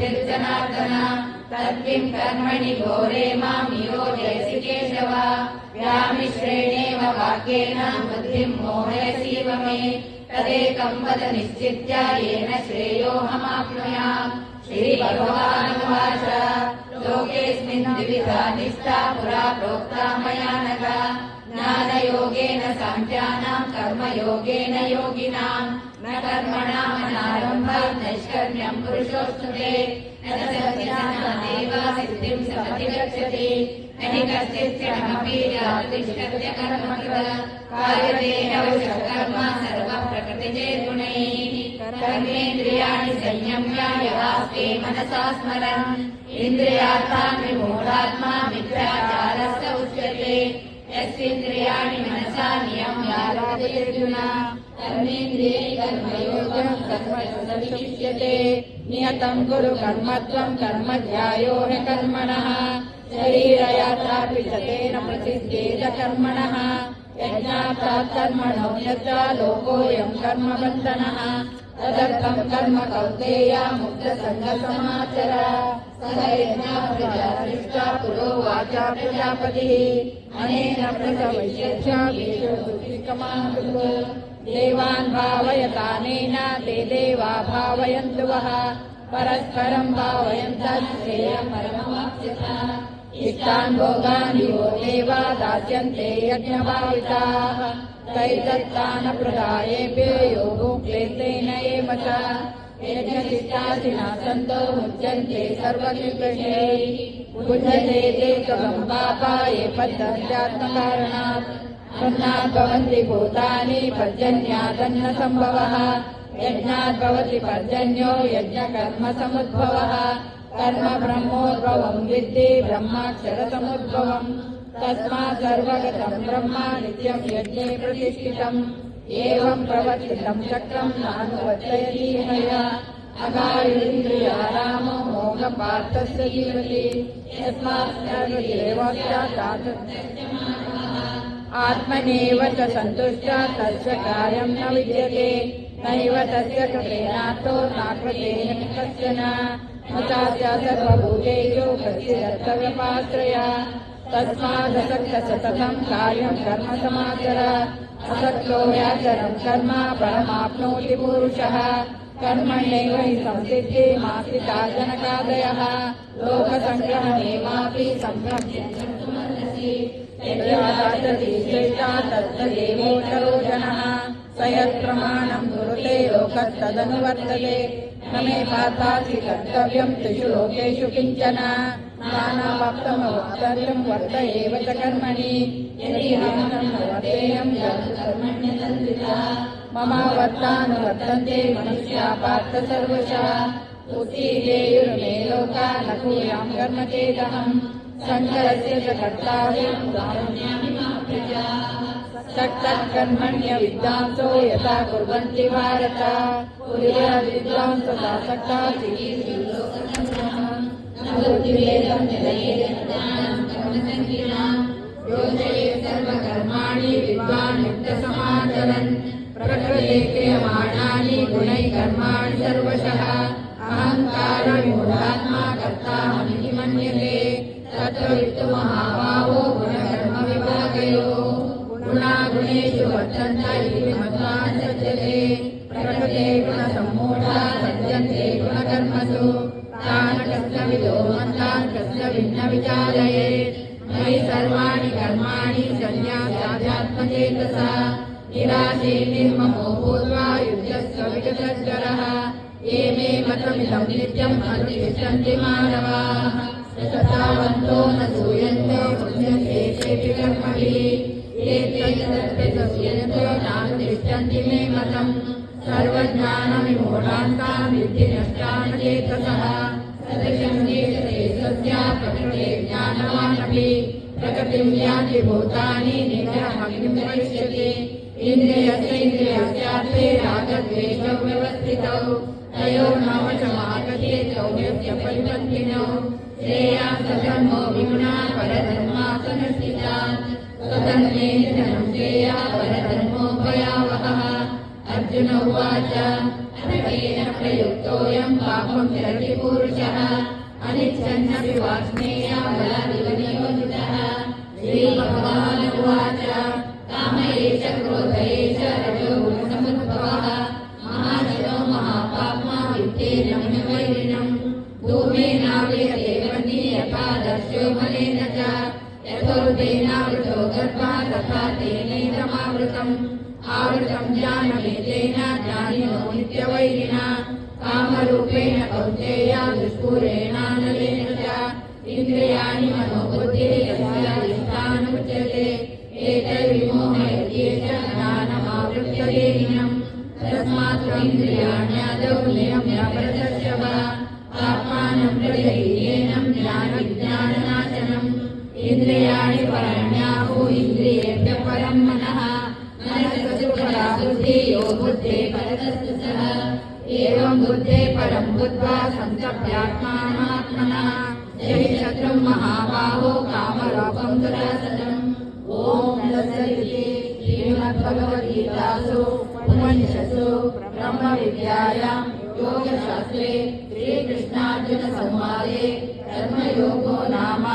बुद्धिर्जनार्दन तत्किं कर्मणि घोरे मां नियोजयसि केशव व्यामिश्रेणेव वाक्येन बुद्धिं मोहयसीव मे तदेकं वद निश्चित्य येन श्रेयोऽहमाप्नुयाम्। श्रीभगवानुवाच लोकेऽस्मिन् द्विविधा निष्ठा पुरा प्रोक्ता मया नघ ज्ञानयोगेन साङ्ख्यानां कर्मयोगेन योगिनां न कर्मणामनारम्भात् नैष्कर्म्यं पुरुषोऽश्नुते न तदधिष्ठानादेव सिद्धिं सपदि गच्छति न हि कश्चित् क्षणमपि तिष्ठत्य कर्मकृत कार्यते ह्यवशः कर्म सर्वः प्रकृतिजैर्गुणैः कर्मेन्द्रियाणि संयम्य यवास्ते मनसा स्मरन् इन्द्रियार्थान् विमूढात्मा मिथ्याचारः स उच्यते यस्येन्द्रियाणि मनसा नियम्य अर्जुन कर्मेन्द्रिये कर्मयोगः कर्मसुविशिष्यते नियतं कुरु कर्मत्वं कर्म ध्यायो ह्यकर्मणः शरीरयात्रापि च तेन प्रसिद्धेत कर्मणः यज्ञार्थात् कर्मणो यत्र लोकोऽयं कर्मबन्धनः तदर्थं कर्म कौन्तेय मुक्तसङ्गसमाचर सह यज्ञः प्रजा सृष्टा पुरोवाच प्रजापतिः अनेन प्रसवय्यच्च वेदोक्तिकमाहुः देवान् भावयतानेन ते देवा भावयन्तु वः परस्परं भावयन्तः श्रेयं परमवाप्स्यतः इष्टान् भोगान् यो देवा दास्यन्ते यज्ञभाविताः तैर्दत्तान् प्रदायेभ्यो यो भुङ्क्तेन एव च यज्ञशिष्टाशिना सन्तो मुच्यन्ते सर्वनिर्दोषैः भुञ्जते ते त्वं पापा ये पद्धत्यात्मकारणात् तन्नात् भवन्ति भूतानि पर्जन्यादन्न सम्भवः यज्ञात् भवति पर्जन्यो यज्ञकर्मसमुद्भवः कर्म ब्रह्मोद्भवं विद्धि ब्रह्माक्षरसमुद्भवम् तस्मात् सर्वगतं ब्रह्म नित्यं यज्ञे प्रतिष्ठितम् एवं प्रवर्तितं चक्रं नानुवर्तयति मया अगायुरिन्द्रियारामो मोघपार्थस्य जीवति यस्मात् सर्वदेवस्यात् आत्मनेव च सन्तुष्टः तस्य कार्यं न विद्यते नैव तस्य कृतेनार्थो नाकृतेन कश्चन न चास्य सर्वभूतेषु कश्चिदर्थव्यपाश्रयः तस्मादसक्तः सततं कार्यं कर्म समाचर असक्तो याचरं कर्म परमाप्नोति पुरुषः कर्मण्यैव हि संसिद्धिमाश्रिता जनकादयः लोकसङ्ग्रहणेमापि सम्भ्रम्यति यद्याचरति श्रेष्ठा तत्तदेवोत्तरो जनः स यत्प्रमाणं कुरुते लोकस्तदनुवर्तते न मे पार्थासि कर्तव्यं त्रिषु लोकेषु किञ्चन नानावाप्तमवक्तव्यं वर्त एव च कर्मणि यदि अहं न वर्तेयं कर्मण्यतन्त्रिता मम वर्तानुवर्तन्ते मनुष्या पार्थ सर्वशः उत्सीदेयुर्मे लोका न कुर्यां कर्म चेदहम् शङ्करस्य च कर्ताव्यं कारुण्यामि मा प्रजाः सक्तः विद्वांसो यथा कुर्वन्ति भारत विद्वांसता सक्ता योजये सर्वकर्माणि विद्वान् युक्तसमाचरन् प्रकृते क्रियमाणानि गुणैः कर्माणि सर्वशः अहङ्कारविमूढात्मा कर्ताहमिति मन्यते तत्त्ववित्तु महाभावो गुणकर्मविभागयोः गुणागुणेषु वर्तन्त इति मत्वा न सज्जते प्रकृते गुणसम्मूढा सज्जन्ते गुणकर्मसु तान् कस्यविदो मन्तान् कस्य भिन्न विचारयेत् मयि सर्वाणि कर्माणि सन्न्यासाध्यात्मचेतसा निराशे निर्ममो भूत्वा युद्धस्य विगतज्वरः ये मे मतमिदं नित्यम् अनुतिष्ठन्ति मानवाः सतावन्तो न सूयन्ते पुण्यन्ते तेऽपि कर्मभिः ये तैतत्प्रसूयन्ते नानुतिष्ठन्ति मे मतम् सर्वज्ञानविमूढान्तान् विद्धि नष्टान् चेतसः सदृशं येषते सत्या प्रकृते ज्ञानवानपि प्रकृतिं यान्ति भूतानि निग्रहमग्निं भविष्यति इन्द्रियस्येन्द्रियस्यार्थे रागद्वेषौ व्यवस्थितौ तयोर्नवशमागते चौर्यस्य परिपन्थिनौ श्रेयान् सधर्मो विगुणा परधर्मासनस्थितान् स्वधर्मेण धनं श्रेया परधर्मो भयावहः अर्जुन उवाच तेन प्रयुक्तोऽयं पापं चरति पुरुषः अनिच्छन्नपि वास्नेया बलादिव नियोजितः। श्रीभगवानुवाच काम एष क्रोध एष रजो गुणसमुद्भवः महाशनो महापाप्मा वित्तेन वैरिणम् धूमेनाव्रियते वह्निः यथा दर्शो मलेन च यथोर्धेनावृतो गर्भः तथा तेनैदमावृतम् आवृतं ज्ञानमेतेन ज्ञानिनो नित्यवैरिणा कामरूपेण कौन्तेय दुष्पूरेणानलेन च इन्द्रियाणि मनोबुद्धिः यस्य अधिष्ठानमुच्यते एतैर्विमोहयत्येष ज्ञानमावृत्य देहिनम् तस्मात् इन्द्रियाण्यादौ नियम्य प्रदर्शव आत्मानं प्रजहीयेनं ज्ञानविज्ञाननाशनम् इन्द्रियाणि परण्याहुः इन्द्रियेभ्यः परं मनः मनसस्तु परा बुद्धिः यो बुद्धेः परतस्तु सः एवं बुद्धेः परं बुद्ध्वा संस्तभ्यात्मानमात्मनः जहि शत्रुं महाबाहो कामरूपं दुरासदम्। ॐ तत्सदिति श्रीमद्भगवद्गीतासु उपनिषत्सु ब्रह्मविद्यायां योगशास्त्रे श्रीकृष्णार्जुनसंवादे कर्मयोगो नाम